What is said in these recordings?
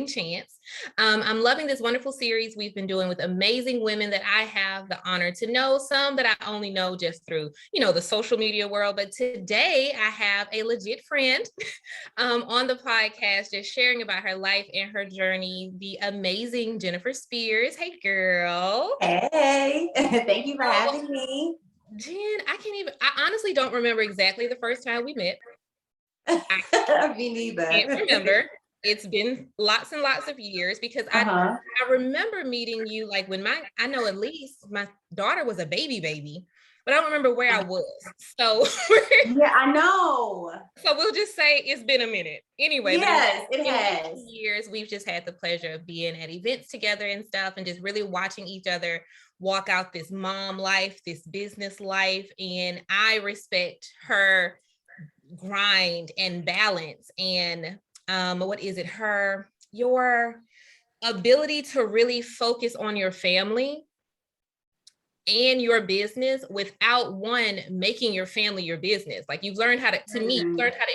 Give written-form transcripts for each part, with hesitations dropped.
Chance. I'm loving this wonderful series we've been doing with amazing women that I have the honor to know, some that I only know just through, the social media world. But today I have a legit friend on the podcast, just sharing about her life and her journey, the amazing Jennifer Spears. Hey, girl. Hey, thank you for having me. Jen, I honestly don't remember exactly the first time we met. Me neither. I can't remember. It's been lots and lots of years because I remember meeting you like when I know at least my daughter was a baby, but I don't remember where I was. So yeah, I know. So we'll just say it's been a minute. Anyway, yes, it has. Years we've just had the pleasure of being at events together and stuff, and just really watching each other walk out this mom life, this business life, and I respect her grind and balance and your ability to really focus on your family and your business without making your family your business. Like you've learned how to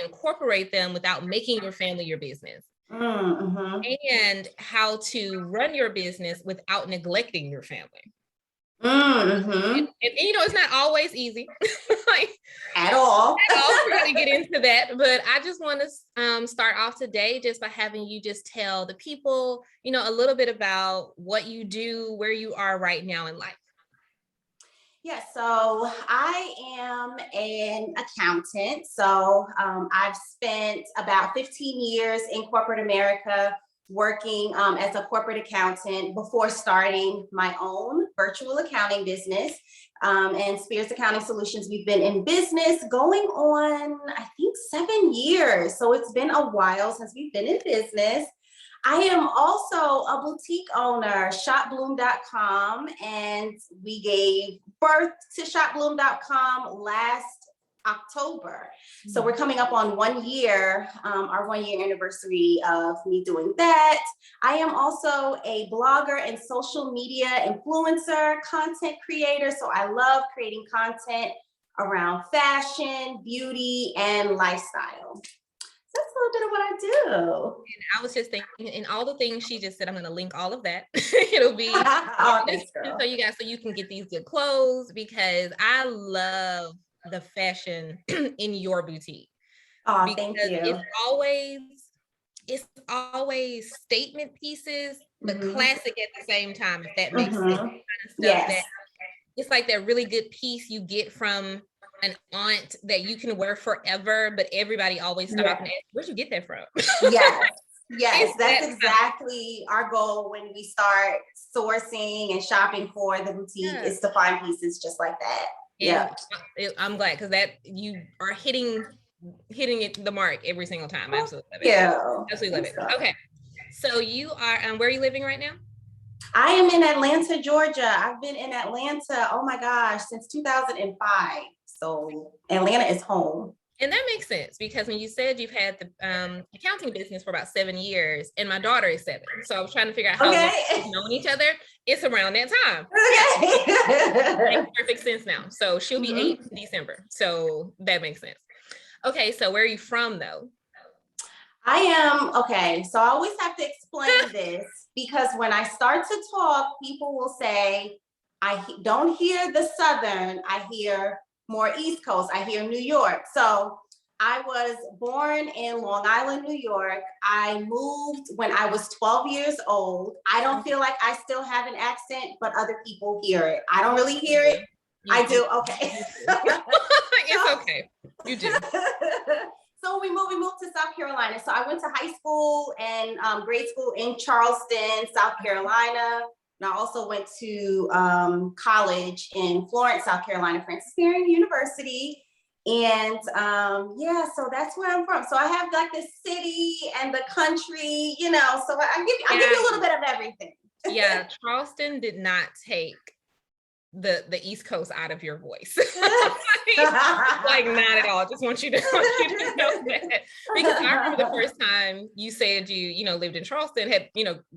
incorporate them without making your family your business. And how to run your business without neglecting your family. And it's not always easy at all. We're going to get into that, but I just want to start off today just by having you just tell the people, a little bit about what you do, where you are right now in life. Yeah, so I am an accountant. So I've spent about 15 years in corporate America working as a corporate accountant before starting my own virtual accounting business. And Spears Accounting Solutions, we've been in business going on, I think, 7 years. So it's been a while since we've been in business. I am also a boutique owner, shopbloom.com, and we gave birth to shopbloom.com last October. So we're coming up on 1 year, our 1 year anniversary of me doing that. I am also a blogger and social media influencer, content creator. So I love creating content around fashion, beauty, and lifestyle. That's a little bit of what I do. And I was just thinking, in all the things she just said, I'm going to link all of that. It'll be so you can get these good clothes, because I love the fashion in your boutique. Oh, thank you. It's always statement pieces, but classic at the same time, if that makes sense. Kind of stuff it's like that really good piece you get from an aunt that you can wear forever, but everybody always stops and asks, where'd you get that from? Yes, that's exactly our goal when we start sourcing and shopping for the boutique, is to find pieces just like that. I'm glad, because that you are hitting it the mark every single time. I absolutely love it. Yeah, absolutely love it. Okay, so you are where are you living right now? I am in Atlanta, Georgia. I've been in Atlanta, oh my gosh, since 2005. So Atlanta is home. And that makes sense, because when you said you've had the accounting business for about 7 years, and my daughter is 7, so I was trying to figure out how long we've known each other. It's around that time. Makes perfect sense now. So she'll be 8 in December, so that makes sense. Okay, so where are you from, though? I am, okay, so I always have to explain this, because when I start to talk, people will say, I don't hear the Southern, I hear more East Coast, I hear New York. So I was born in Long Island, New York. I moved when I was 12 years old. I don't feel like I still have an accent, but other people hear it. I don't really hear it. I do, okay. It's okay, you do. So we moved to South Carolina. So I went to high school and grade school in Charleston, South Carolina. And I also went to college in Florence, South Carolina, Francis Marion University. And so that's where I'm from. So I have like the city and the country, so I give you a little bit of everything. Yeah, Charleston did not take the East Coast out of your voice. Like not at all. Just want you to know that, because I remember the first time you said you lived in Charleston,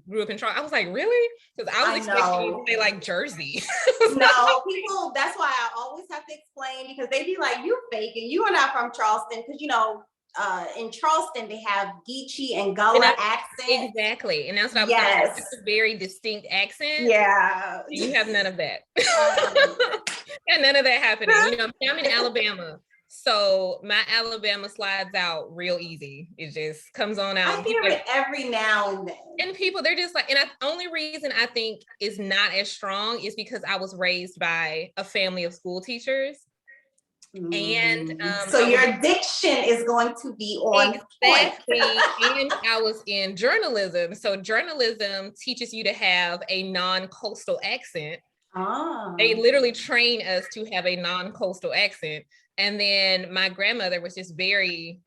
grew up in Charleston. I was like, really? Because I was expecting you to say like Jersey. No, people, that's why I always have to explain, because they be like, you faking, you are not from Charleston, because in Charleston, they have Geechee and And Gullah accent. exactly. And that's what I was Yes. saying. It's a very distinct accent. Yeah. And you have none of that. And none of that happening. You know, I'm in Alabama. So my Alabama slides out real easy. It just comes on out. I hear it every now and then. And people, they're just like, and the only reason I think is not as strong is because I was raised by a family of school teachers. And so your diction is going to be on exactly point. And I was in journalism. So journalism teaches you to have a non-coastal accent. They literally train us to have a non-coastal accent. And then my grandmother was just very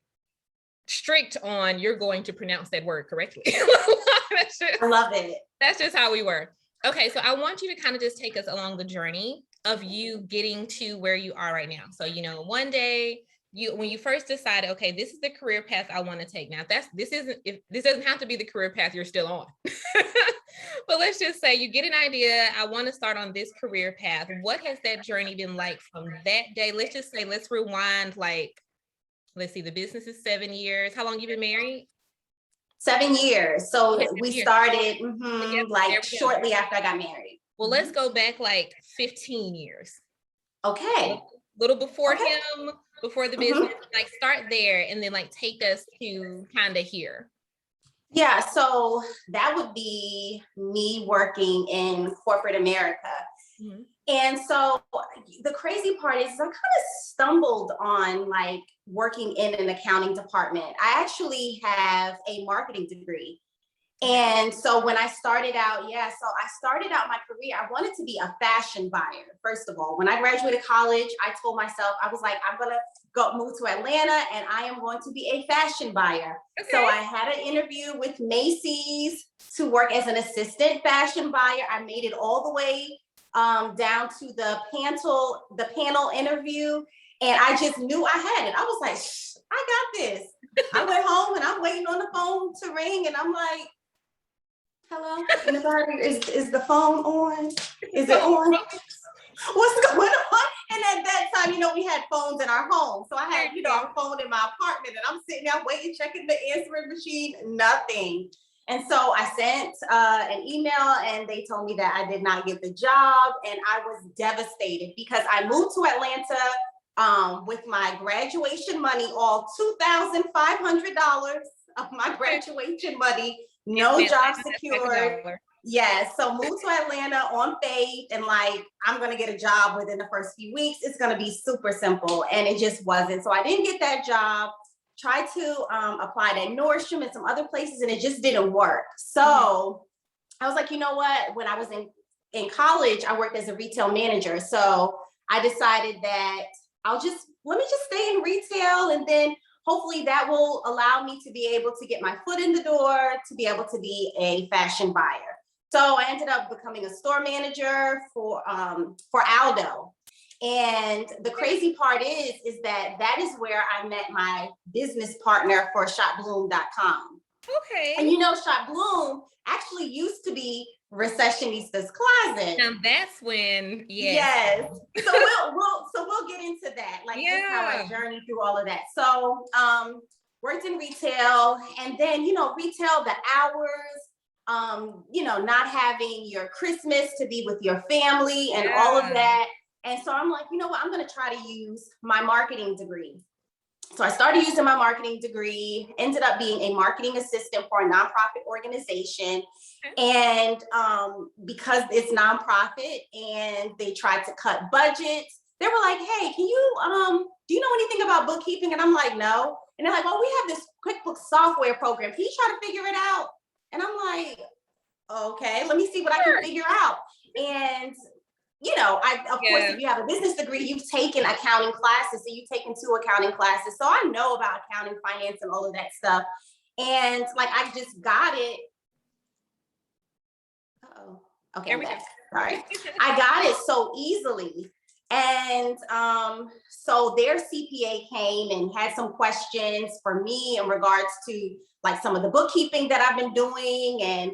strict on, you're going to pronounce that word correctly. I love it. That's just how we were. Okay, so I want you to kind of just take us along the journey of you getting to where you are right now. So, you know, one day when you first decided, okay, this is the career path I want to take. Now, this doesn't have to be the career path you're still on. But let's just say you get an idea, I want to start on this career path. What has that journey been like from that day? Let's just say, let's rewind, like, let's see, the business is 7 years. How long you been married? 7 years. So we started like shortly after I got married. Well, let's go back like 15 years. Okay. A little before him, before the business, like start there and then like take us to kind of here. Yeah, so that would be me working in corporate America. And so the crazy part is I kind of stumbled on like working in an accounting department. I actually have a marketing degree. And so when I started out, my career, I wanted to be a fashion buyer. First of all, when I graduated college, I told myself, I was like, I'm going to move to Atlanta and I am going to be a fashion buyer. Okay. So I had an interview with Macy's to work as an assistant fashion buyer. I made it all the way down to the panel interview. And I just knew I had it. I was like, I got this. I went home and I'm waiting on the phone to ring. And I'm like, hello, is the phone on? Is it on? What's going on? And at that time, you know, we had phones in our home. So I had, you know, a phone in my apartment and I'm sitting there waiting, checking the answering machine, nothing. And so I sent an email and they told me that I did not get the job. And I was devastated because I moved to Atlanta with my graduation money, all $2,500 of my graduation money, no job secured. Yes, so moved to Atlanta on faith and like, I'm gonna get a job within the first few weeks. It's gonna be super simple, and it just wasn't. So I didn't get that job. Tried to apply at Nordstrom and some other places, and it just didn't work. So I was like, you know what? When I was in college, I worked as a retail manager. So I decided that let me just stay in retail, and then hopefully that will allow me to be able to get my foot in the door, to be able to be a fashion buyer. So I ended up becoming a store manager for Aldo. And the crazy part is that is where I met my business partner for shopbloom.com. Okay. And you know, Shop Bloom actually used to be Recessionista's Closet. Now that's when, yes. So we'll get into that. Like that's how I journeyed through all of that. So worked in retail, and then, you know, retail, the hours, you know, not having your Christmas to be with your family and all of that. And so I'm like, you know what, I'm going to try to use my marketing degree. So I started using my marketing degree, ended up being a marketing assistant for a nonprofit organization. And because it's nonprofit and they tried to cut budgets, they were like, hey, can you, do you know anything about bookkeeping? And I'm like, no. And they're like, well, we have this QuickBooks software program. Can you try to figure it out? And I'm like, okay, let me see what I can figure out. And you know, of course, if you have a business degree, you've taken accounting classes. So you've taken 2 accounting classes. So I know about accounting, finance, and all of that stuff. And like, I just got it. Uh-oh. Okay, I'm back. Sorry. I got it so easily. And so their CPA came and had some questions for me in regards to like some of the bookkeeping that I've been doing. And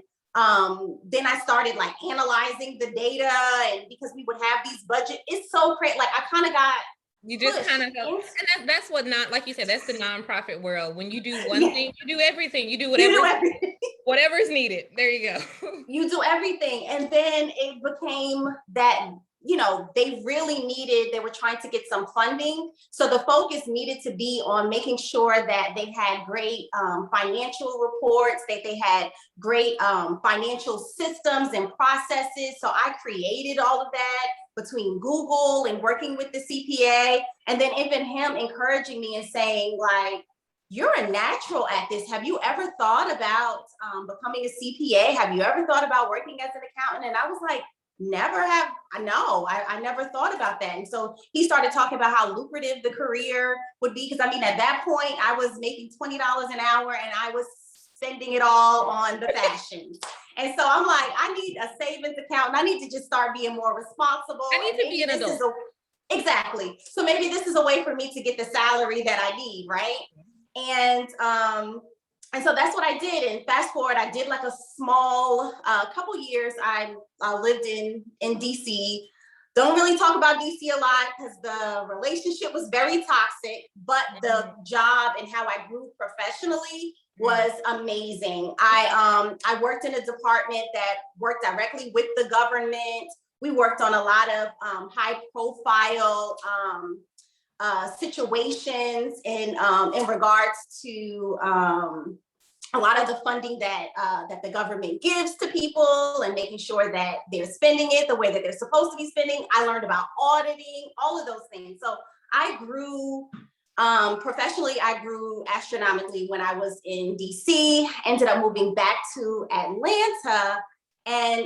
then I started like analyzing the data, and because we would have these budget, it's so crazy. Like I kind of got You just push. kind of go, and that's what, not like you said, that's the nonprofit world. When you do one Yeah. thing, you do everything. You do You do everything. whatever is needed. There you go. You do everything. And then it became that, they really they were trying to get some funding. So the focus needed to be on making sure that they had great financial reports, that they had great financial systems and processes. So I created all of that between Google and working with the CPA. And then even him encouraging me and saying, like, you're a natural at this. Have you ever thought about becoming a CPA? Have you ever thought about working as an accountant? And I was like, never have. No, I never thought about that. And so he started talking about how lucrative the career would be. Because I mean, at that point, I was making $20 an hour and I was spending it all on the fashion. And so I'm like, I need a savings account and I need to just start being more responsible. I need to be an adult. Exactly. So maybe this is a way for me to get the salary that I need, right? And so that's what I did. And fast forward, I did like a small couple years. I lived in DC. Don't really talk about DC a lot because the relationship was very toxic, but the job and how I grew professionally was amazing. I worked in a department that worked directly with the government. We worked on a lot of high profile situations in regards to a lot of the funding that the government gives to people and making sure that they're spending it the way that they're supposed to be spending. I learned about auditing, all of those things. So I grew professionally, I grew astronomically when I was in DC, ended up moving back to Atlanta and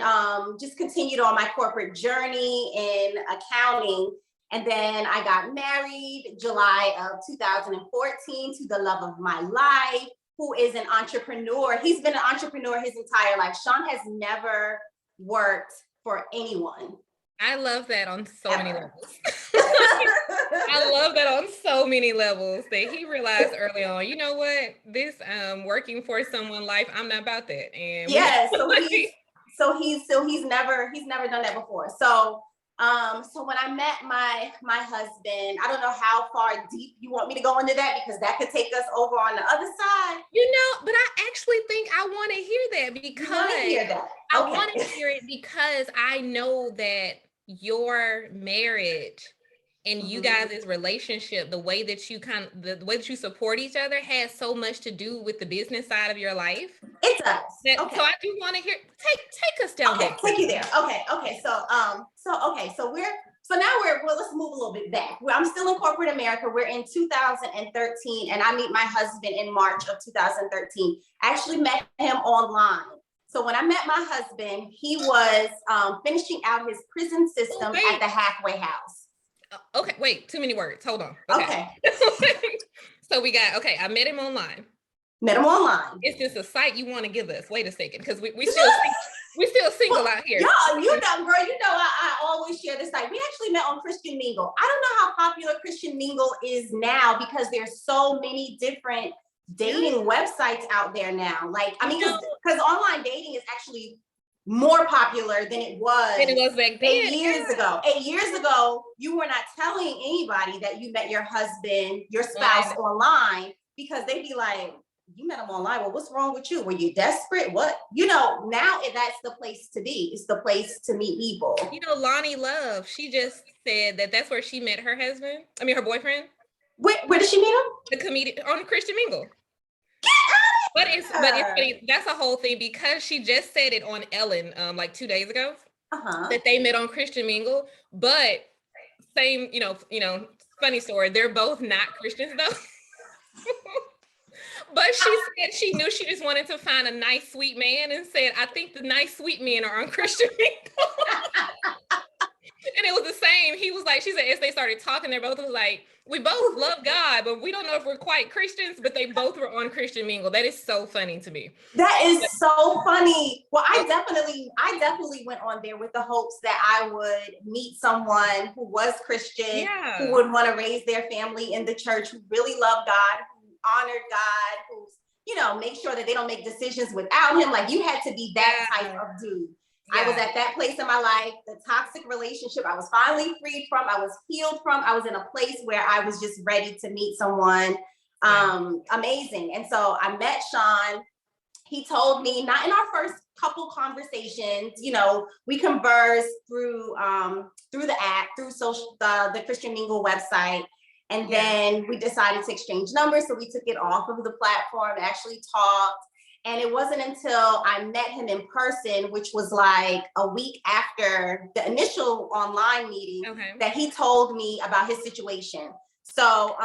just continued on my corporate journey in accounting. And then I got married July of 2014 to the love of my life, who is an entrepreneur. He's been an entrepreneur his entire life. Sean has never worked for anyone. I love that on so many levels. I love that on so many levels that he realized early on, you know what, this working for someone life, I'm not about that. And yeah, so he's never done that before. So when I met my husband, I don't know how far deep you want me to go into that because that could take us over on the other side. But I actually think I want to hear that because I want to hear it because I know that your marriage and you guys' relationship, the way that you support each other has so much to do with the business side of your life. It does. So I do want to hear, take us down there. Take you there. Okay. So now let's move a little bit back. I'm still in corporate America. We're in 2013 and I meet my husband in March of 2013. I actually met him online. So when I met my husband, he was finishing out his prison system at the halfway house. Okay, wait, too many words. Hold on. Okay. So I met him online. Is this a site you want to give us? Wait a second, because we still single out here. Girl, I always share this site. We actually met on Christian Mingle. I don't know how popular Christian Mingle is now because there's so many different dating websites out there now. Like, I mean, because online dating is actually more popular than it was back then. 8 years ago. 8 years ago, you were not telling anybody that you met your husband, your spouse online because they'd be like, you met him online. Well, what's wrong with you? Were you desperate? What? Now that's the place to be. It's the place to meet people. Lonnie Love, she just said that that's where she met her husband. I mean, her boyfriend. Where did she meet him? The comedian on Christian Mingle. But it's funny. That's a whole thing because she just said it on Ellen like 2 days ago that they met on Christian Mingle. But same, funny story. They're both not Christians though. But she said she knew she just wanted to find a nice, sweet man and said, I think the nice, sweet men are on Christian Mingle. And it was the same. He was like, she said, as they started talking, they both was like, we both love God, but we don't know if we're quite Christians, but they both were on Christian Mingle. That is so funny to me. That is so funny. Well, I definitely went on there with the hopes that I would meet someone who was Christian, who would want to raise their family in the church, who really loved God, who honored God, who's, make sure that they don't make decisions without him. Like you had to be that type of dude. I was at that place in my life, the toxic relationship I was finally freed from, I was healed from. I was in a place where I was just ready to meet someone amazing. And so I met Sean. He told me, not in our first couple conversations, you know, we conversed through the app, through the Christian Mingle website. And then we decided to exchange numbers. So we took it off of the platform, actually talked. And it wasn't until I met him in person, which was like a week after the initial online meeting, that he told me about his situation. So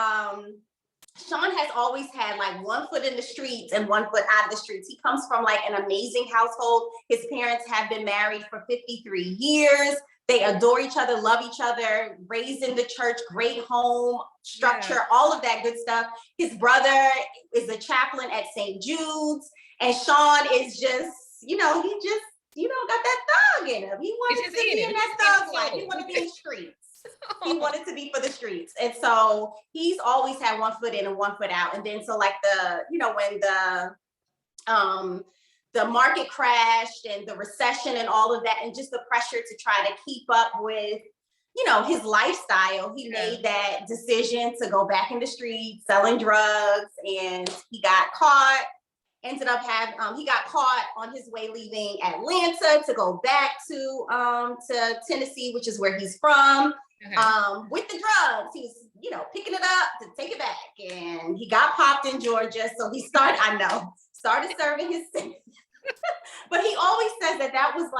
Sean has always had like one foot in the streets and one foot out of the streets. He comes from like an amazing household. His parents have been married for 53 years. They adore each other, love each other, raised in the church, great home structure, all of that good stuff. His brother is a chaplain at St. Jude's. And Sean is just, you know, he just, you know, got that thug in him. He wanted to be in that thug life. He wanted to be in the streets. He wanted to be for the streets. And so he's always had one foot in and one foot out. And then so like when the market crashed and the recession and all of that, and just the pressure to try to keep up with, you know, his lifestyle, he made that decision to go back in the streets selling drugs, and he got caught. Ended up he got caught on his way leaving Atlanta to go back to Tennessee, which is where he's from, with the drugs. He was, you know, picking it up to take it back, and he got popped in Georgia. So he started serving his sentence. But he always says that was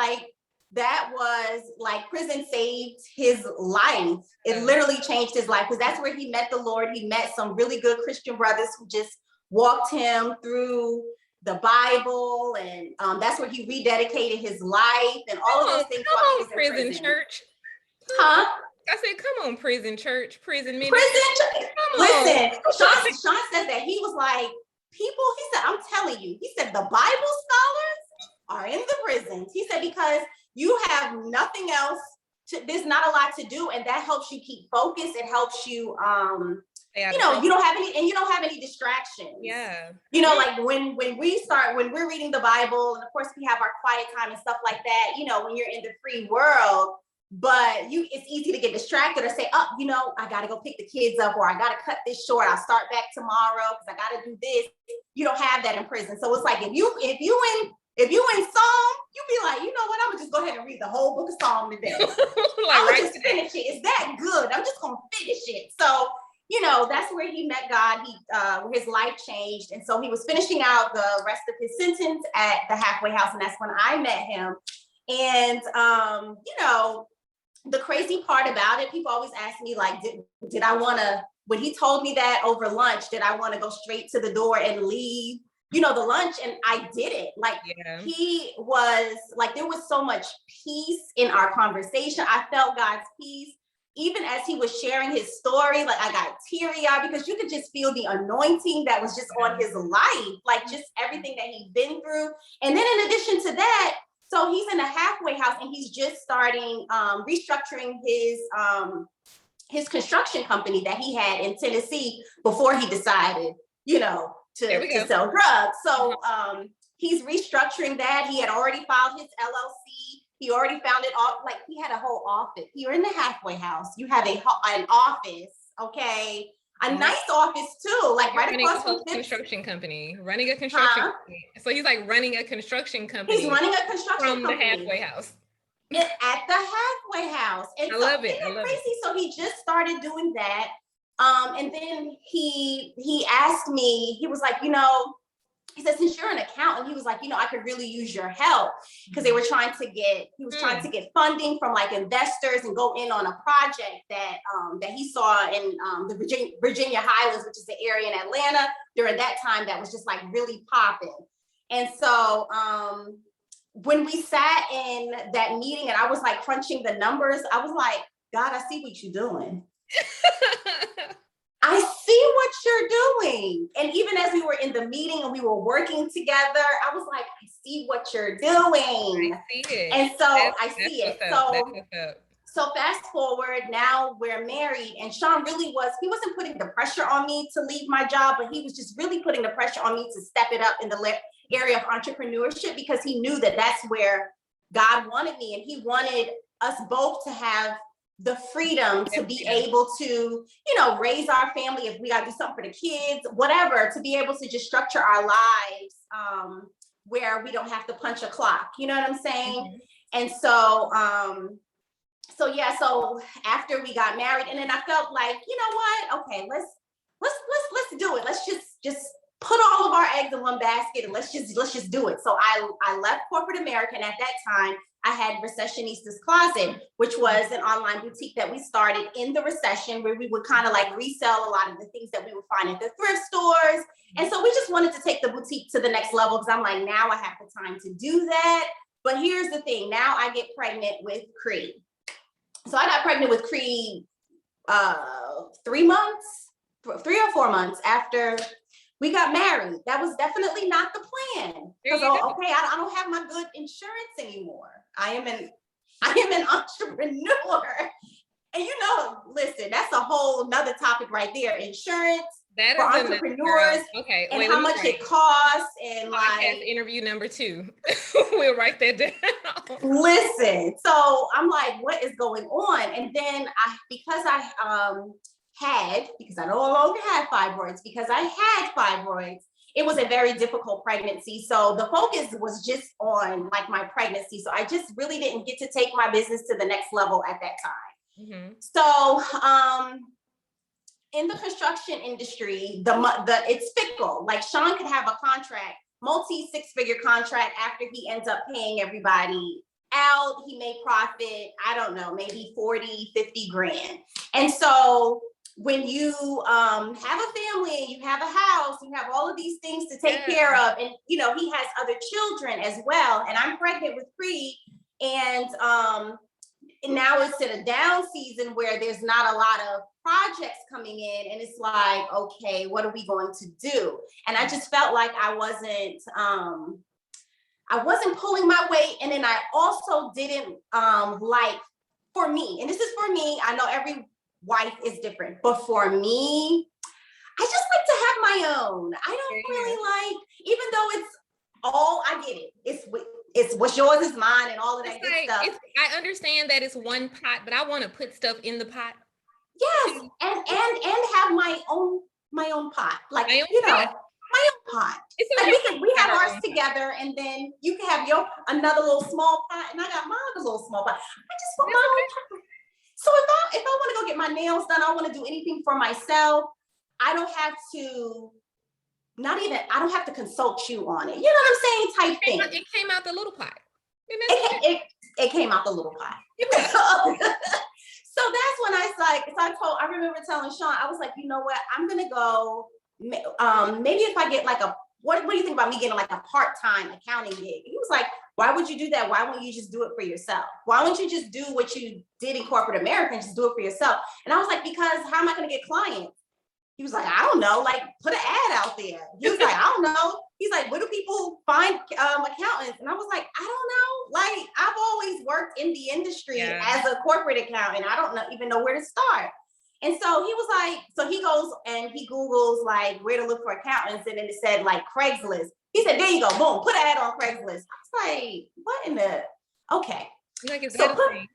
like prison saved his life. It literally changed his life, because that's where he met the Lord. He met some really good Christian brothers who just walked him through the Bible, and that's where he rededicated his life and all of those things. Come on, prison church. Huh? I said, come on, prison church, prison ministry. Prison church. Listen, Sean says that he was like, he said, I'm telling you, he said, the Bible scholars are in the prisons. He said, because you have nothing else there's not a lot to do, and that helps you keep focused. It helps you, you know, you don't have any distractions. Yeah. You know, like when we're reading the Bible, and of course we have our quiet time and stuff like that, you know, when you're in the free world, but it's easy to get distracted or say, oh, you know, I got to go pick the kids up, or I got to cut this short. I'll start back tomorrow because I got to do this. You don't have that in prison. So it's like, if you in Psalm, you be like, you know what, I'm gonna just go ahead and read the whole book of Psalm today. I'm gonna just finish it. It's that good. I'm just gonna finish it. So, you know, that's where he met God. His life changed. And so he was finishing out the rest of his sentence at the halfway house. And that's when I met him. And, you know, the crazy part about it, people always ask me, like, did I want to, when he told me that over lunch, did I want to go straight to the door and leave, you know, the lunch? And I did it. Like, he was like, there was so much peace in our conversation. I felt God's peace. Even as he was sharing his story, like I got teary-eyed, because you could just feel the anointing that was just on his life, like just everything that he'd been through. And then in addition to that, so he's in a halfway house, and he's just starting restructuring his construction company that he had in Tennessee before he decided, you know, to sell drugs. So he's restructuring that. He had already filed his LLC. He already found it all. Like, he had a whole office. You're in the halfway house. You have an office, okay? A nice office too, like right across from construction company, running a construction company. So he's like running a construction company. He's running a construction from company. the halfway house. At the halfway house. And I love it. Crazy. So he just started doing that. And then he asked me, he was like, you know, he said, since you're an accountant, he was like, you know, I could really use your help, because they were trying to get funding from like investors and go in on a project that he saw in the Virginia Highlands, which is the area in Atlanta during that time that was just like really popping. And so when we sat in that meeting and I was like crunching the numbers, I was like, God, I see what you're doing. I see what you're doing. And even as we were in the meeting and we were working together, I was like, I see what you're doing. I see it. And so I see it. So fast forward, now we're married, and Sean he wasn't putting the pressure on me to leave my job, but he was just really putting the pressure on me to step it up in the area of entrepreneurship, because he knew that that's where God wanted me, and he wanted us both to have the freedom to be able to, you know, raise our family. If we got to do something for the kids, whatever, to be able to just structure our lives where we don't have to punch a clock. You know what I'm saying? And so, so after we got married, and then I felt like, you know what? Okay, let's do it. Let's just put all of our eggs in one basket, and let's just do it. So I left corporate America, and at that time I had Recessionista's Closet, which was an online boutique that we started in the recession, where we would kind of like resell a lot of the things that we would find at the thrift stores. And so we just wanted to take the boutique to the next level, because I'm like, now I have the time to do that. But here's the thing, now I get pregnant with Cree. So I got pregnant with Cree 3 or 4 months after we got married. That was definitely not the plan. Because okay, I don't have my good insurance anymore. I am an entrepreneur. And you know, listen, that's a whole nother topic right there. Insurance for entrepreneurs. Okay. And how much it costs, and podcast interview number 2. We'll write that down. Listen, so I'm like, what is going on? And then because I no longer had fibroids, because I had fibroids, it was a very difficult pregnancy. So the focus was just on like my pregnancy. So I just really didn't get to take my business to the next level at that time. So in the construction industry, it's fickle. Like Sean could have a contract, multi-6-figure contract, after he ends up paying everybody out, he may profit, I don't know, maybe 40, 50 grand. And so when you have a family, you have a house, you have all of these things to take care of, and you know, he has other children as well, and I'm pregnant with Cree, and now it's in a down season where there's not a lot of projects coming in, and it's like, okay, what are we going to do? And I just felt like I wasn't pulling my weight. And then I also didn't like, for me, and this is for me, I know every wife is different, but for me, I just like to have my own. I don't really like, even though it's all, I get it. It's what's yours is mine and all of that good stuff. I understand that it's one pot, but I want to put stuff in the pot. Yes, and have my own pot, like my own pot. It's like we have ours together, and then you can have another little small pot, and I got my other little small pot. I just put my own pot. So if I want to go get my nails done, I want to do anything for myself, I don't have to consult you on it. You know what I'm saying? Type thing. It came out the little pot. It came out the little pot. So that's when I remember telling Sean, I was like, you know what? I'm going to go, maybe if I get like what do you think about me getting like a part-time accounting gig? He was like, why would you do that? Why won't you just do it for yourself? Why won't you just do what you did in corporate America and just do it for yourself? And I was like, because how am I going to get clients? He was like, I don't know, like put an ad out there. He was like, I don't know. He's like, where do people find accountants? And I was like, I don't know. Like, I've always worked in the industry as a corporate accountant. I don't even know where to start. And so he was like, so he goes and he Googles like where to look for accountants. And then it said like Craigslist. He said, there you go, boom, put an ad on Craigslist. I was like, what in the, okay. Like, exactly,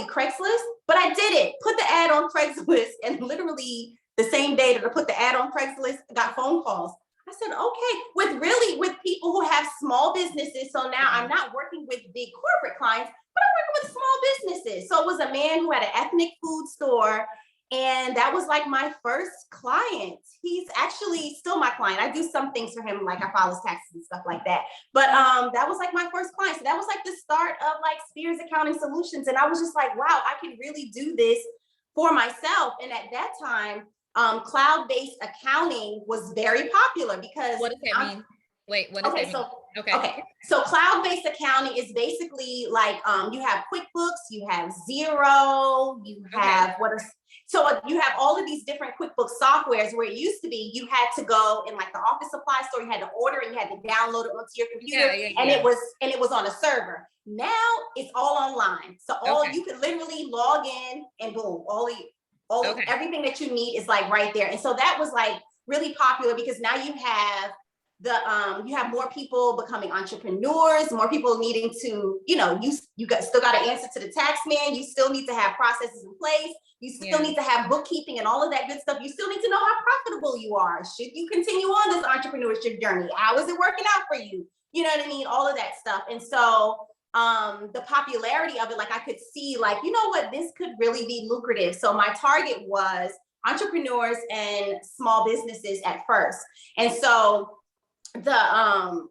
Craigslist. But I did it, put the ad on Craigslist, and literally the same day that I put the ad on Craigslist, I got phone calls. I said, okay, with people who have small businesses. So now I'm not working with big corporate clients, but I'm working with small businesses. So it was a man who had an ethnic food store, and that was like my first client. He's actually still my client. I do some things for him, like I file his taxes and stuff like that. But that was like my first client. So that was like the start of like Spears Accounting Solutions. And I was just like, wow, I can really do this for myself. And at that time, cloud-based accounting was very popular because— What does that mean? Wait, what does that mean? Okay. So cloud-based accounting is basically like you have QuickBooks, you have Xero, you have so you have all of these different QuickBooks softwares, where it used to be you had to go in like the office supply store, you had to order and you had to download it onto your computer, and it was on a server. Now it's all online. So you can literally log in and boom, everything that you need is like right there. And so that was like really popular because now you have you have more people becoming entrepreneurs, more people needing to, still got to answer to the tax man. You still need to have processes in place. You still need to have bookkeeping and all of that good stuff. You still need to know how profitable you are. Should you continue on this entrepreneurship journey? How is it working out for you? You know what I mean? All of that stuff. And so the popularity of it, like I could see, like, you know what, this could really be lucrative. So my target was entrepreneurs and small businesses at first. And so then I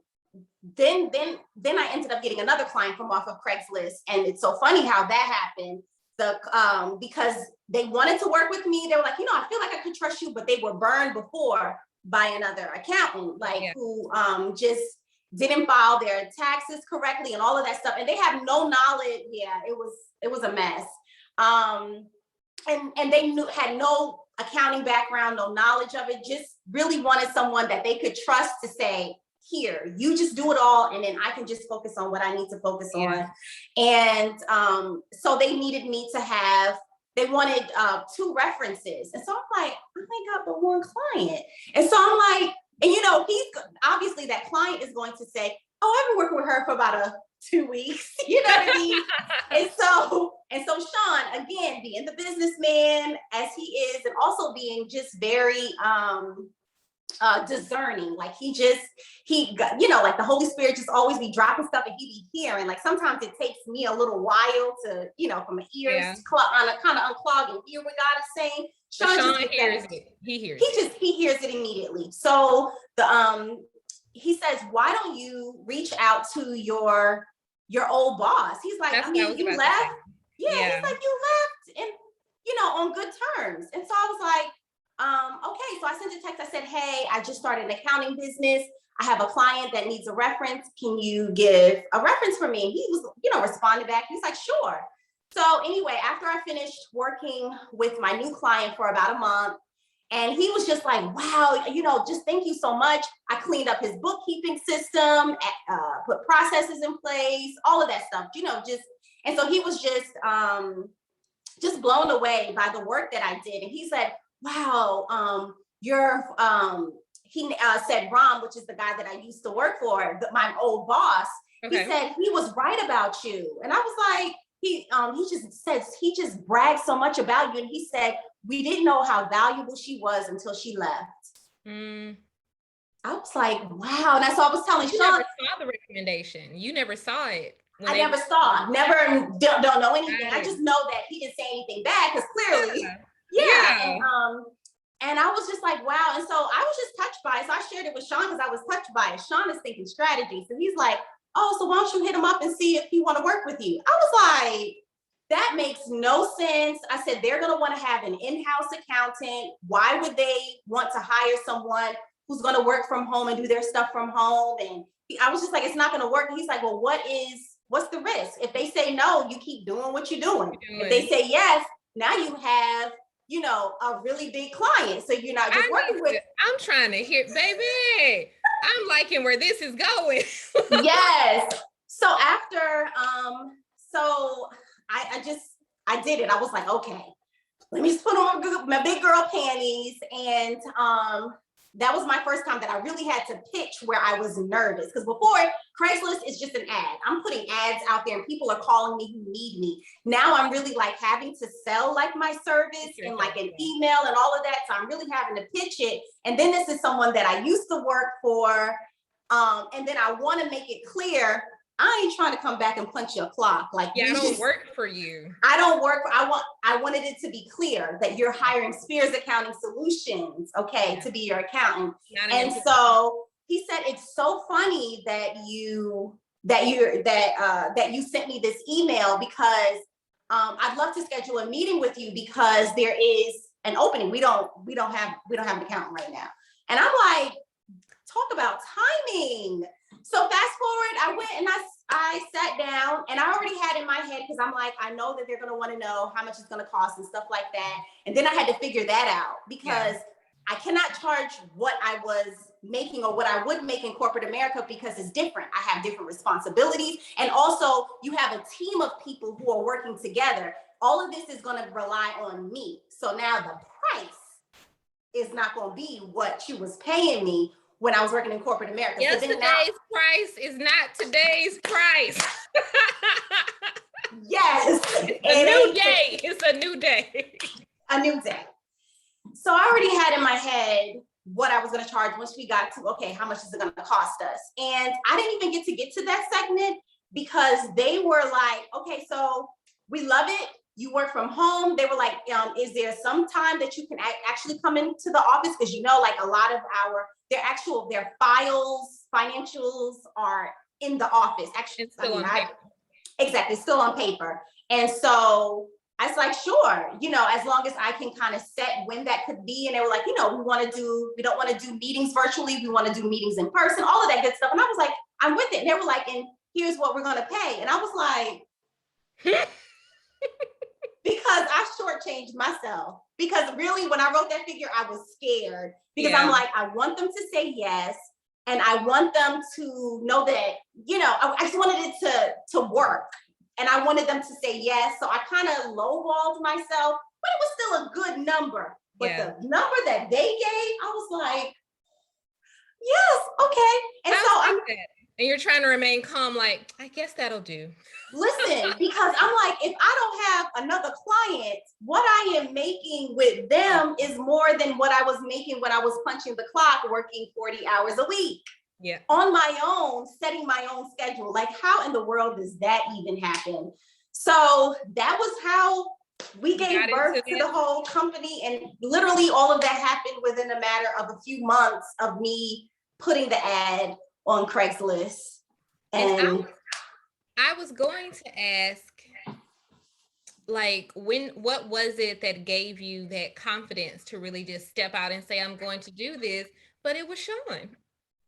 ended up getting another client from off of Craigslist. And it's so funny how that happened. Because they wanted to work with me. They were like, I feel like I could trust you, but they were burned before by another accountant, who just didn't file their taxes correctly and all of that stuff. And they have no knowledge. Yeah, it was a mess. And they had no accounting background, no knowledge of it, just really wanted someone that they could trust to say, here, you just do it all, and then I can just focus on what I need to focus on. And so they needed me to have, they wanted 2 references. And so I'm like, I ain't got but 1 client. And so I'm like, and he's obviously, that client is going to say, oh, I've been working with her for about 2 weeks. You know what I mean? and so Sean, again, being the businessman as he is, and also being just very discerning, like like the Holy Spirit just always be dropping stuff, and he be hearing. Like sometimes it takes me a little while to, from my ears on a kind of unclog and hear what God is saying. Sean hears it. He hears he hears it immediately. So he says, why don't you reach out to your old boss? He's like, you left. Yeah, he's like, you left, and on good terms. And so I was like, okay. So I sent a text. I said, hey, I just started an accounting business. I have a client that needs a reference. Can you give a reference for me? And he was, responded back. He's like, sure. So anyway, after I finished working with my new client for about a month, and he was just like, wow, just thank you so much. I cleaned up his bookkeeping system, put processes in place, all of that stuff, and so he was just blown away by the work that I did. And he said, wow, he said, Ron, which is the guy that I used to work for, my old boss, he said he was right about you. And I was like, he just bragged so much about you. And he said, we didn't know how valuable she was until she left. I was like, wow. And so I was telling Sean, never saw the recommendation. You never saw it. I never saw it. Never, don't know anything. I just know that he didn't say anything bad, because clearly, and I was just like, wow. And so I was just touched by it. So I shared it with Sean because I was touched by it. Sean is thinking strategy. So he's like, oh, so why don't you hit him up and see if he want to work with you? I was like, that makes no sense. I said, they're going to want to have an in-house accountant. Why would they want to hire someone who's going to work from home and do their stuff from home? And I was just like, it's not going to work. And he's like, well, what's the risk? If they say no, you keep doing what you're doing. If they say yes, now you have, a really big client. So you're not just working with. I'm trying to hear, baby. I'm liking where this is going. Yes. So after, so I did it. I was like, okay, let me just put on my big girl panties. And that was my first time that I really had to pitch, where I was nervous. Because before, Craigslist is just an ad. I'm putting ads out there and people are calling me who need me. Now I'm really like having to sell like my service and like an email and all of that. So I'm really having to pitch it. And then this is someone that I used to work for. And then I want to make it clear, I ain't trying to come back and punch your clock. Like, I don't work for you. I don't work for, I wanted it to be clear that you're hiring Spears Accounting Solutions, to be your accountant. And so he said, it's so funny that you sent me this email, because I'd love to schedule a meeting with you, because there is an opening. We don't have an accountant right now. And I'm like, talk about timing. So fast forward, I went and I sat down, and I already had in my head, because I'm like, I know that they're going to want to know how much it's going to cost and stuff like that. And then I had to figure that out, because I cannot charge what I was making or what I would make in corporate America, because it's different. I have different responsibilities. And also you have a team of people who are working together. All of this is going to rely on me. So now the price is not going to be what you was paying me, when I was working in corporate America. So then now, Yesterday's price is not today's price. yes, A new day. It's a new day. A new day. So I already had in my head what I was going to charge once we got to, okay, how much is it going to cost us? And I didn't even get to that segment because they were like, okay, so we love it. You work from home. They were like, is there some time that you can actually come into the office? Because you know, like a lot of their files, financials are in the office. Actually, it's still on paper. Exactly, still on paper. And so I was like, sure, as long as I can kind of set when that could be. And they were like, we don't want to do meetings virtually. We want to do meetings in person, all of that good stuff. And I was like, I'm with it. And they were like, and here's what we're going to pay. And I was like, because I shortchanged myself. Because really, when I wrote that figure, I was scared because I'm like, I want them to say yes. And I want them to know that, I just wanted it to work. And I wanted them to say yes. So I kind of lowballed myself, but it was still a good number. But the number that they gave, I was like, yes, okay. And and you're trying to remain calm, like, I guess that'll do. Listen, because I'm like, if I don't have another client, what I am making with them is more than what I was making when I was punching the clock, working 40 hours a week. Yeah. On my own, setting my own schedule. Like, how in the world does that even happen? So that was how we gave birth to the whole company. And literally all of that happened within a matter of a few months of me putting the ad on Craigslist. And I was going to ask, like, what was it that gave you that confidence to really just step out and say, I'm going to do this? But it was Sean.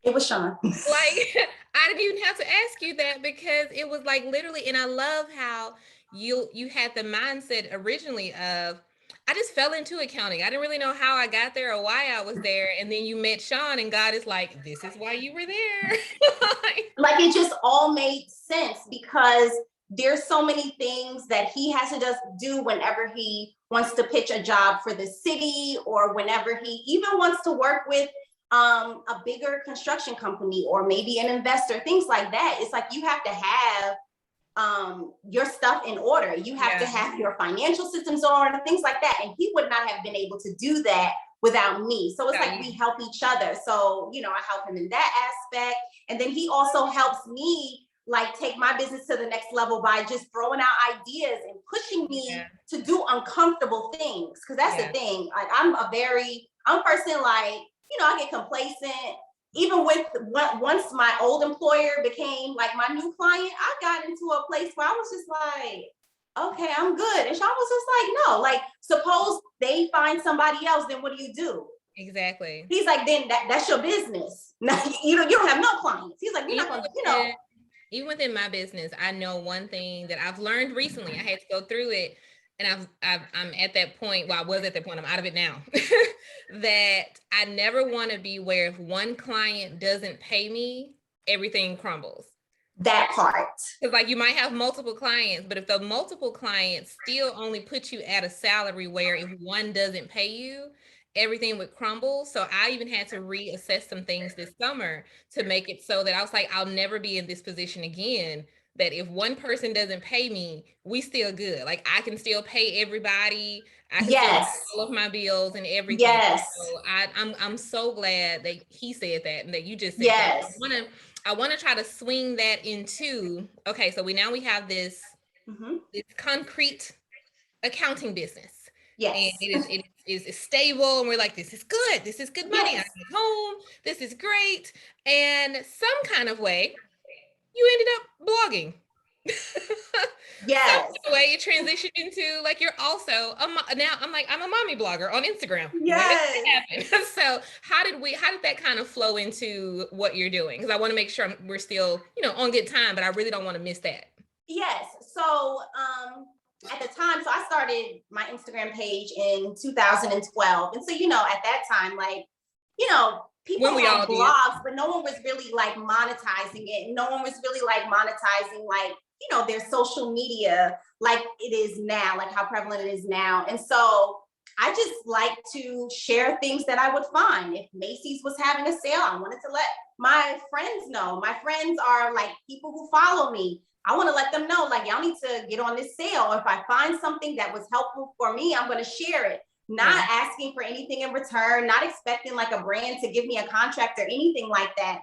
It was Sean. Like, I didn't even have to ask you that because it was like literally, and I love how you had the mindset originally of, I just fell into accounting. I didn't really know how I got there or why I was there. And then you met Sean and God is like, this is why you were there. Like it just all made sense because there's so many things that he has to just do whenever he wants to pitch a job for the city or whenever he even wants to work with a bigger construction company or maybe an investor, things like that. It's like you have to have your stuff in order. You have to have your financial systems in order, things like that. And he would not have been able to do that without me. So it's like we help each other. So, I help him in that aspect. And then he also helps me like take my business to the next level by just throwing out ideas and pushing me to do uncomfortable things. Cause that's the thing. Like I'm a person like, I get complacent. Even with once my old employer became like my new client, I got into a place where I was just like, okay, I'm good. And Sean was just like, no, like suppose they find somebody else, then what do you do? Exactly. He's like, then that's your business. No, you don't have no clients. He's like, you're not gonna, Even within my business, I know one thing that I've learned recently. I had to go through it. And I'm at that point, well, I was at that point, I'm out of it now, that I never want to be where if one client doesn't pay me, everything crumbles. That part. Because like you might have multiple clients, but if the multiple clients still only put you at a salary where if one doesn't pay you, everything would crumble. So I even had to reassess some things this summer to make it so that I was like, I'll never be in this position again. That if one person doesn't pay me, we still good. Like I can still pay everybody. I can still pay all of my bills and everything. Yes. So I'm so glad that he said that and that you just said that. I want to try to swing that into, okay, so we have this, this concrete accounting business. Yes. And it is stable and we're like, this is good. This is good money. I get home. This is great. And some kind of way, you ended up blogging. Yes. The way you transitioned into like you're also now I'm a mommy blogger on Instagram. Yes. So how did that kind of flow into what you're doing? Because I want to make sure we're still on good time, but I really don't want to miss that. Yes. So at the time, so I started my Instagram page in 2012, and so at that time, like people had blogs, but no one was really like monetizing it. No one was really like monetizing like, their social media like it is now, like how prevalent it is now. And so I just like to share things that I would find. If Macy's was having a sale, I wanted to let my friends know. My friends are like people who follow me. I want to let them know, like, y'all need to get on this sale. If I find something that was helpful for me, I'm going to share it. Not asking for anything in return, not expecting like a brand to give me a contract or anything like that.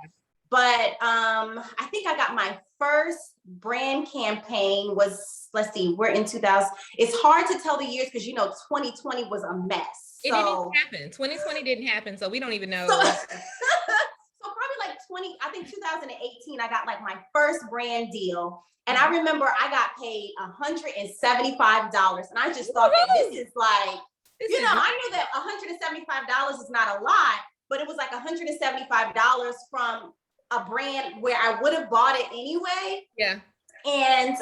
But I think I got my first brand campaign was, let's see, we're in 2000. It's hard to tell the years because, 2020 was a mess. It didn't happen. 2020 didn't happen. So we don't even know. So probably like 2018, I got like my first brand deal. And I remember I got paid $175. And I just thought that this is like, I knew that $175 is not a lot, but it was like $175 from a brand where I would have bought it anyway. Yeah. And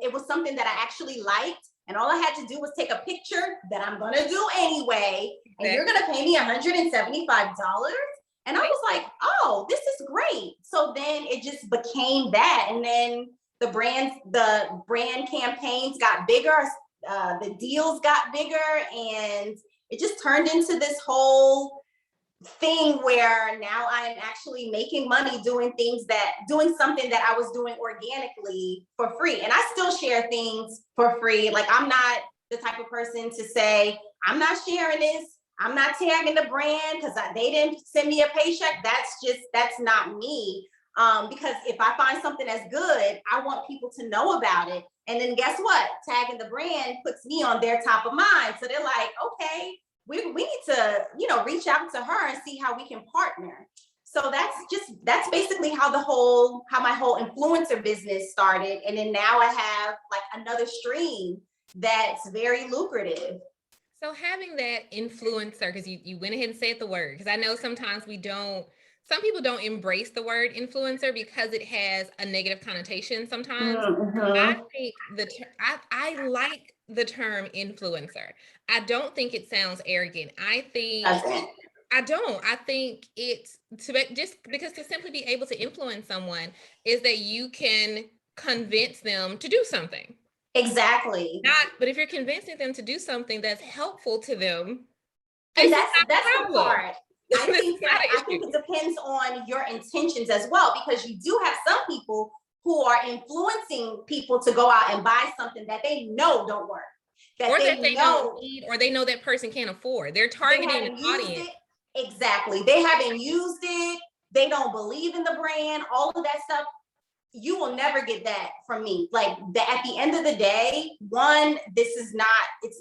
it was something that I actually liked. And all I had to do was take a picture that I'm going to do anyway. And you're going to pay me $175. And I was like, oh, this is great. So then it just became that. And then the brand campaigns got bigger. The deals got bigger. And it just turned into this whole thing where now I am actually making money doing something that I was doing organically for free. And I still share things for free. Like, I'm not the type of person to say, I'm not sharing this, I'm not tagging the brand because they didn't send me a paycheck. That's not me. Because if I find something that's good, I want people to know about it. And then guess what? Tagging the brand puts me on their top of mind. So they're like, okay, we need to, reach out to her and see how we can partner. So that's basically how my whole influencer business started. And then now I have like another stream that's very lucrative. So having that influencer, because you went ahead and said the word, because I know sometimes some people don't embrace the word influencer because it has a negative connotation sometimes. I think I like the term influencer. I don't think it sounds arrogant. I think it's just because to simply be able to influence someone is that you can convince them to do something. Exactly. But if you're convincing them to do something that's helpful to them, and that's the part. I think it depends on your intentions as well, because you do have some people who are influencing people to go out and buy something that they know don't work. That they don't need, or they know that person can't afford. They're targeting an audience. Exactly. They haven't used it. They don't believe in the brand, all of that stuff. You will never get that from me. Like, at the end of the day, one, it's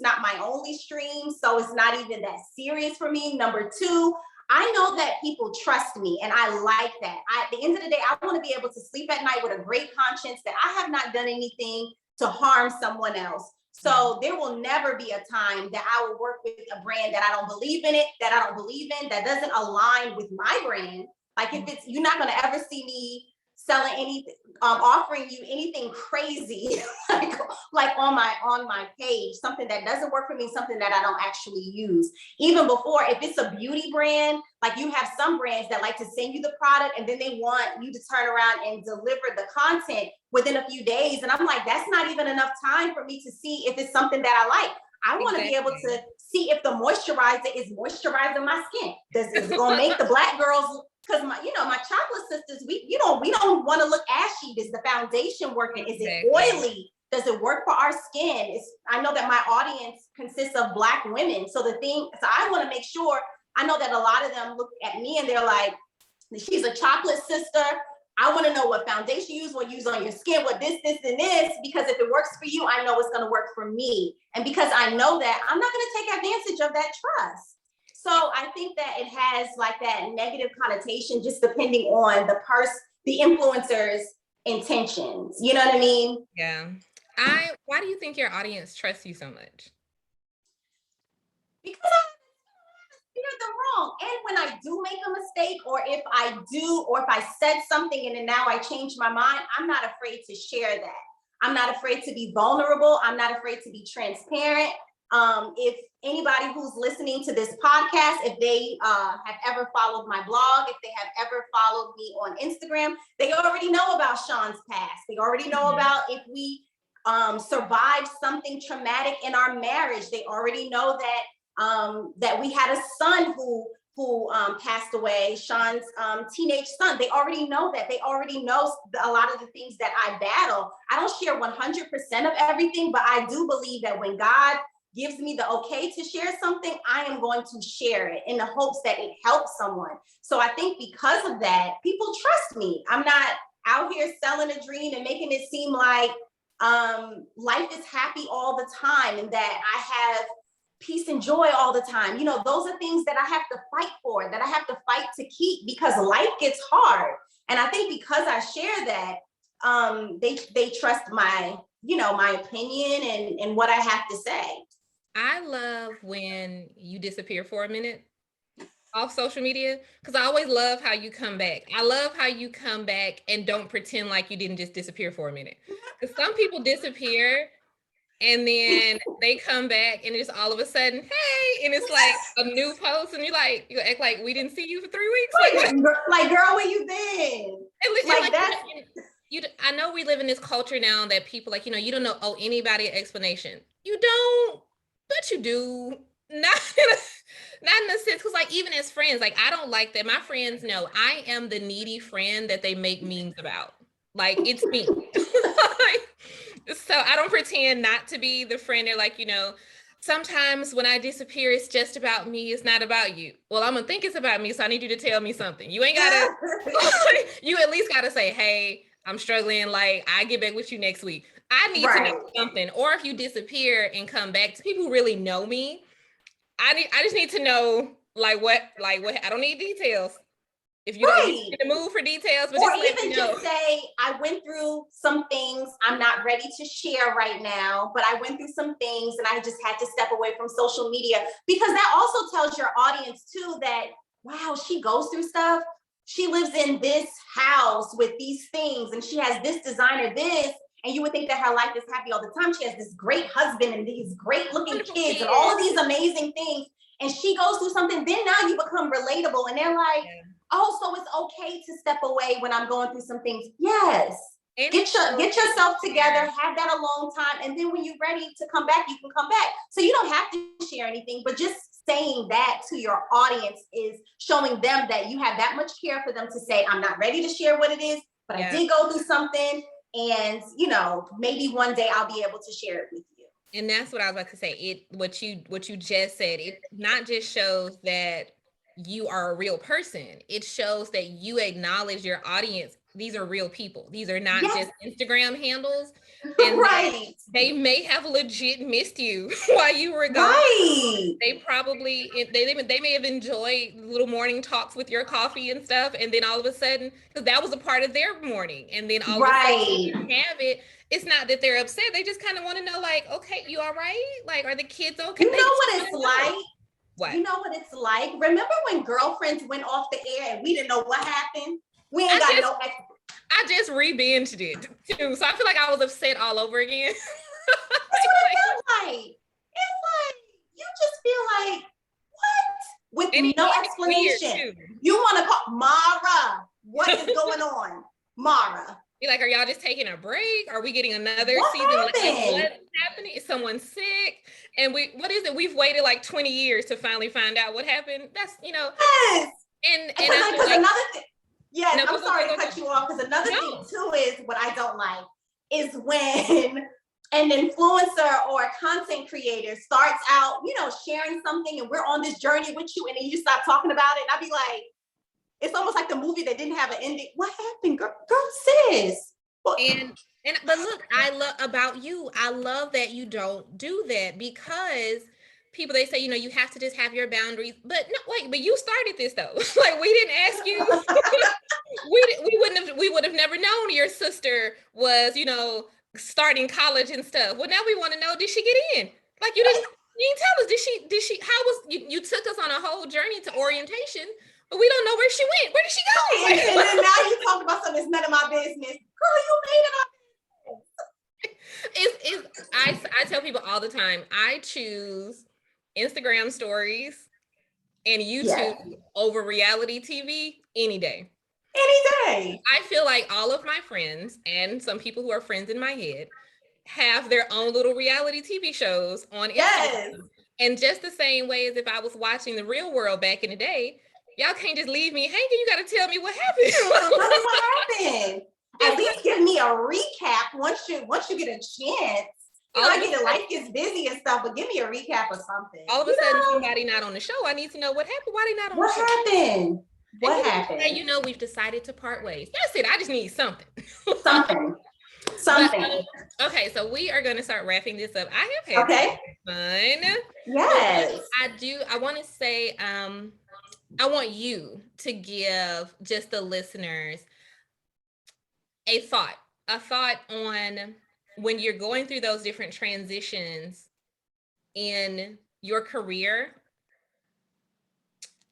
not my only stream, so it's not even that serious for me. Number two, I know that people trust me, and I like that. At the end of the day, I want to be able to sleep at night with a great conscience that I have not done anything to harm someone else. So there will never be a time that I will work with a brand that I don't believe in, that doesn't align with my brand. Like, you're not going to ever see me selling anything, offering you anything crazy, like on my page, something that doesn't work for me, something that I don't actually use. Even before, if it's a beauty brand, like, you have some brands that like to send you the product and then they want you to turn around and deliver the content within a few days. And I'm like, that's not even enough time for me to see if it's something that I like. I want to be able to see if the moisturizer is moisturizing my skin. Is it going to make the Black girls, because my chocolate sisters, we don't want to look ashy. Is the foundation working? Is it oily? Does it work for our skin? I know that my audience consists of Black women. So I want to make sure, I know that a lot of them look at me and they're like, she's a chocolate sister. I want to know what foundation you use, what you use on your skin, what this, and this, because if it works for you, I know it's going to work for me. And because I know that, I'm not going to take advantage of that trust. So I think that it has like that negative connotation, just depending on the influencer's intentions. You know what I mean? Yeah. Why do you think your audience trusts you so much? Because I steered them wrong. And when I do make a mistake, or if I said something and then now I change my mind, I'm not afraid to share that. I'm not afraid to be vulnerable. I'm not afraid to be transparent. If anybody who's listening to this podcast, if they have ever followed my blog, if they have ever followed me on Instagram, they already know about Sean's past. They already know about if we survived something traumatic in our marriage. They already know that that we had a son who passed away, Sean's teenage son. They already know that. They already know a lot of the things that I battle. I don't share 100% of everything, but I do believe that when God gives me the okay to share something, I am going to share it in the hopes that it helps someone. So I think because of that, people trust me. I'm not out here selling a dream and making it seem like life is happy all the time and that I have peace and joy all the time. You know, those are things that I have to fight for, that I have to fight to keep, because life gets hard. And I think because I share that, they trust my, you know, my opinion and what I have to say. I love when you disappear for a minute off social media, because I always love how you come back. I love how you come back and don't pretend like you didn't just disappear for a minute. Because some people disappear and then they come back and it's all of a sudden, hey, and it's like a new post and you act like we didn't see you for 3 weeks. Like girl, where you been? Like that. I know we live in this culture now that people like, you know, you don't owe anybody an explanation. You don't, but you do. Not in a sense, because like even as friends, like I don't like that. My friends know I am the needy friend that they make memes about. Like it's me. So I don't pretend not to be the friend. They're like, you know, sometimes when I disappear, it's just about me. It's not about you. Well, I'm gonna think it's about me, so I need you to tell me something. You ain't gotta. You at least gotta say, hey, I'm struggling. Like I get back with you next week. I need to know something. Or if you disappear and come back, to people who really know me, I just need to know what I don't need details. If you don't need to move for details, but or even just say, I went through some things I'm not ready to share right now, but I went through some things and I just had to step away from social media, because that also tells your audience too that, wow, she goes through stuff. She lives in this house with these things and she has this designer, this, and you would think that her life is happy all the time. She has this great husband and these great looking kids and all of these amazing things. And she goes through something, then now you become relatable and they're like, oh, so it's okay to step away when I'm going through some things. Yes. Get yourself together, have that alone time. And then when you're ready to come back, you can come back. So you don't have to share anything, but just saying that to your audience is showing them that you have that much care for them to say, I'm not ready to share what it is, but I did go through something. And, you know, maybe one day I'll be able to share it with you. And that's what I was about to say. What you just said, it not just shows that you are a real person. It shows that you acknowledge your audience. These are real people. These are not just Instagram handles. And they may have legit missed you while you were gone. They probably, they may have enjoyed little morning talks with your coffee and stuff. And then all of a sudden, because that was a part of their morning. And then all of a sudden you have it. It's not that they're upset. They just kind of want to know, like, okay, you all right? Like, are the kids okay? You know what it's like? What? You know what it's like? Remember when Girlfriends went off the air and we didn't know what happened? We ain't got no. I just re-binged it too, so I feel like I was upset all over again. That's what it feels like. It's like you just feel like what? With no explanation. You want to call Mara? What is going on, Mara? You're like, are y'all just taking a break? Are we getting another season? Like, what's happening? Is someone sick? And what is it? We've waited like 20 years to finally find out what happened. That's, you know. Yes. And because another thing. Yes, I'm sorry to cut you off, because another thing too is what I don't like is when an influencer or a content creator starts out, you know, sharing something and we're on this journey with you, and then you stop talking about it. And I'd be like, it's almost like the movie that didn't have an ending. What happened, girl, sis? But look, I love about you. I love that you don't do that, because people, they say, you know, you have to just have your boundaries. But no, wait, but you started this though. Like we didn't ask you. we would have never known your sister was, you know, starting college and stuff. Well, now we want to know, did she get in? Like you didn't tell us. Did she, how was you took us on a whole journey to orientation, but we don't know where she went. Where did she go? And then now you talk about something that's none of my business. Girl, you made it I tell people all the time, I choose Instagram stories and YouTube over reality TV any day. Any day. I feel like all of my friends and some people who are friends in my head have their own little reality TV shows on Instagram. And just the same way as if I was watching The Real World back in the day, y'all can't just leave me hanging. You got to tell me what happened. Tell me what happened. At least give me a recap once you get a chance. I get it, life gets busy and stuff, but give me a recap of something. All of a sudden, somebody not on the show. I need to know what happened. Why they not on the show? What happened? What happened? Say, we've decided to part ways. That's it. I just need something. Something. But, okay, so we are going to start wrapping this up. I have had fun. Yes. I want to say, I want you to give just the listeners a thought on when you're going through those different transitions in your career,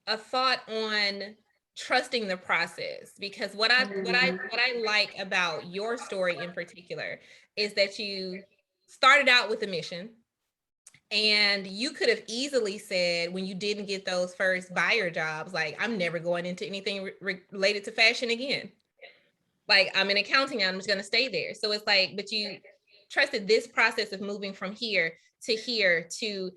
a thought on trusting the process, because what I like about your story in particular is that you started out with a mission, and you could have easily said, when you didn't get those first buyer jobs, like, I'm never going into anything related to fashion again. Like, I'm in accounting, I'm just going to stay there. So it's like, but you trusted this process of moving from here to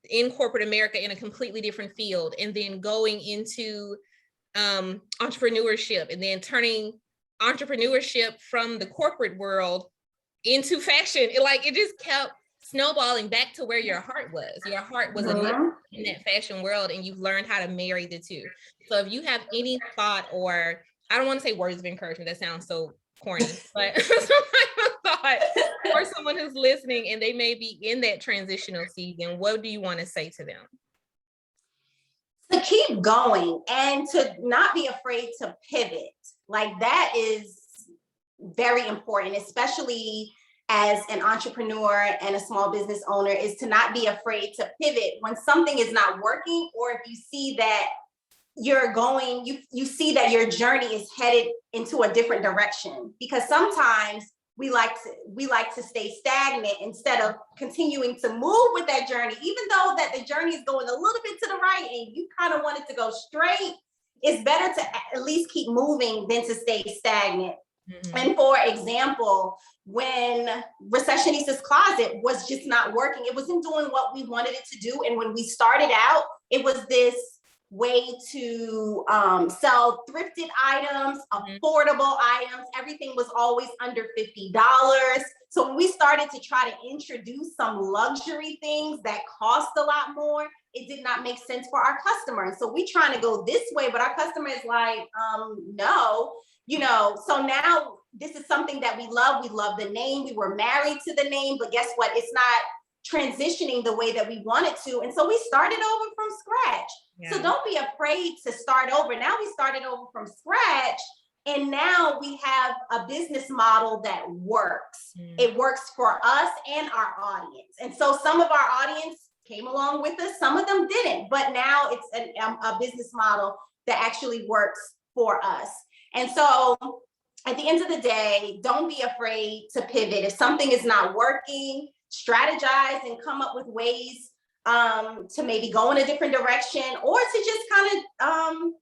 in corporate America in a completely different field, and then going into entrepreneurship, and then turning entrepreneurship from the corporate world into fashion. It just kept snowballing back to where your heart was. Your heart was in that fashion world, and you've learned how to marry the two. So if you have any thought, or I don't want to say words of encouragement, that sounds so corny, but thought for someone who's listening and they may be in that transitional season, what do you want to say to them? To keep going and to not be afraid to pivot. Like, that is very important, especially as an entrepreneur and a small business owner, is to not be afraid to pivot when something is not working, or if you see that you see that your journey is headed into a different direction. Because sometimes we like to stay stagnant instead of continuing to move with that journey, even though that the journey is going a little bit to the right and you kind of want it to go straight. It's better to at least keep moving than to stay stagnant. Mm-hmm. And for example, when Recessionista's Closet was just not working, it wasn't doing what we wanted it to do. And when we started out, it was this way to sell thrifted items, affordable items. Everything was always under $50. So when we started to try to introduce some luxury things that cost a lot more, it did not make sense for our customer. And so we trying to go this way, but our customer is like, no, so now this is something that we love. We love the name. We were married to the name, but guess what? It's not transitioning the way that we wanted to. And so we started over from scratch. Yeah. So don't be afraid to start over. Now we started over from scratch, and now we have a business model that works. It works for us and our audience. And so some of our audience came along with us, some of them didn't, but now it's a business model that actually works for us. And so at the end of the day, don't be afraid to pivot. If something is not working, strategize and come up with ways to maybe go in a different direction, or to just kind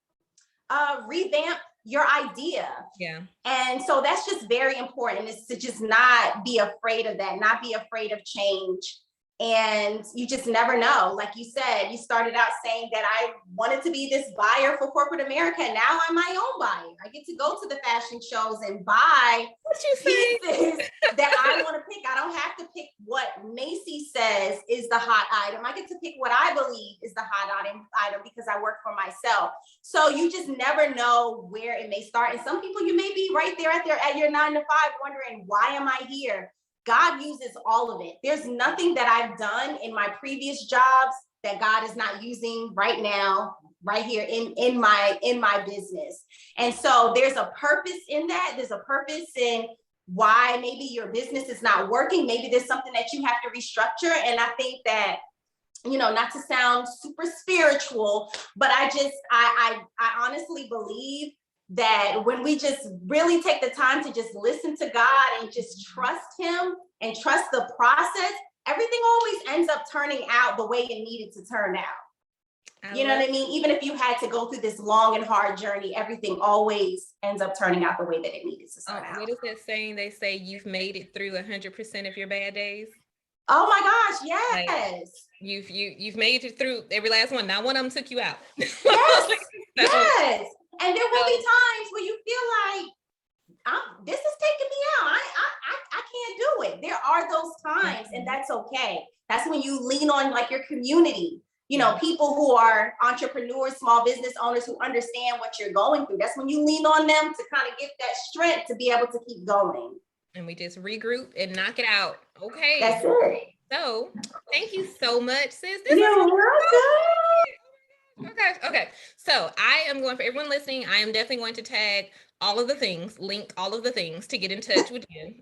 of revamp your idea. Yeah. And so that's just very important, is to just not be afraid of that, not be afraid of change. And you just never know. Like you said, you started out saying that I wanted to be this buyer for corporate America. And now I'm my own buyer. I get to go to the fashion shows and buy pieces that I want to pick. I don't have to pick what Macy says is the hot item. I get to pick what I believe is the hot item because I work for myself. So you just never know where it may start. And some people, you may be right there at your 9 to 5 wondering, why am I here? God uses all of it. There's nothing that I've done in my previous jobs that God is not using right now, right here in my business. And so there's a purpose in that. There's a purpose in why maybe your business is not working. Maybe there's something that you have to restructure. And I think that, not to sound super spiritual, but I honestly believe that when we just really take the time to just listen to God and just trust him and trust the process, everything always ends up turning out the way it needed to turn out. You know what I mean? Even if you had to go through this long and hard journey, everything always ends up turning out the way that it needed to start out. What is that saying? They say you've made it through 100% of your bad days. Oh my gosh, Like, yes. you've made it through every last one. Not one of them took you out. Yes. So, Yes. And there will be times where you feel like, this is taking me out. I can't do it. There are those times, and that's okay. That's when you lean on like your community, people who are entrepreneurs, small business owners who understand what you're going through. That's when you lean on them to kind of get that strength to be able to keep going. And we just regroup and knock it out. Okay. That's it. So thank you so much, sis. You're welcome. Okay. So I am going, for everyone listening, I am definitely going to tag all of the things, link all of the things to get in touch with you.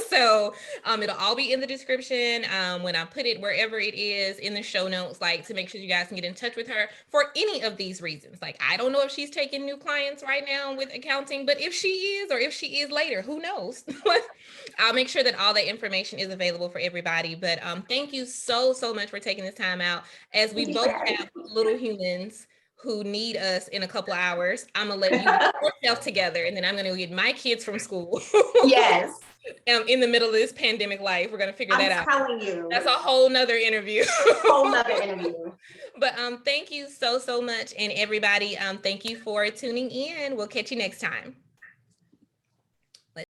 So it'll all be in the description when I put it wherever it is in the show notes, like to make sure you guys can get in touch with her for any of these reasons. Like, I don't know if she's taking new clients right now with accounting, but if she is, or if she is later, who knows? I'll make sure that all that information is available for everybody. But thank you so much for taking this time out, as we both have little humans who need us in a couple of hours. I'm gonna let you get yourself together, and then I'm gonna get my kids from school. Yes. In the middle of this pandemic life, we're gonna figure that out. I'm telling you. That's a whole nother interview. But thank you so much. And everybody, thank you for tuning in. We'll catch you next time.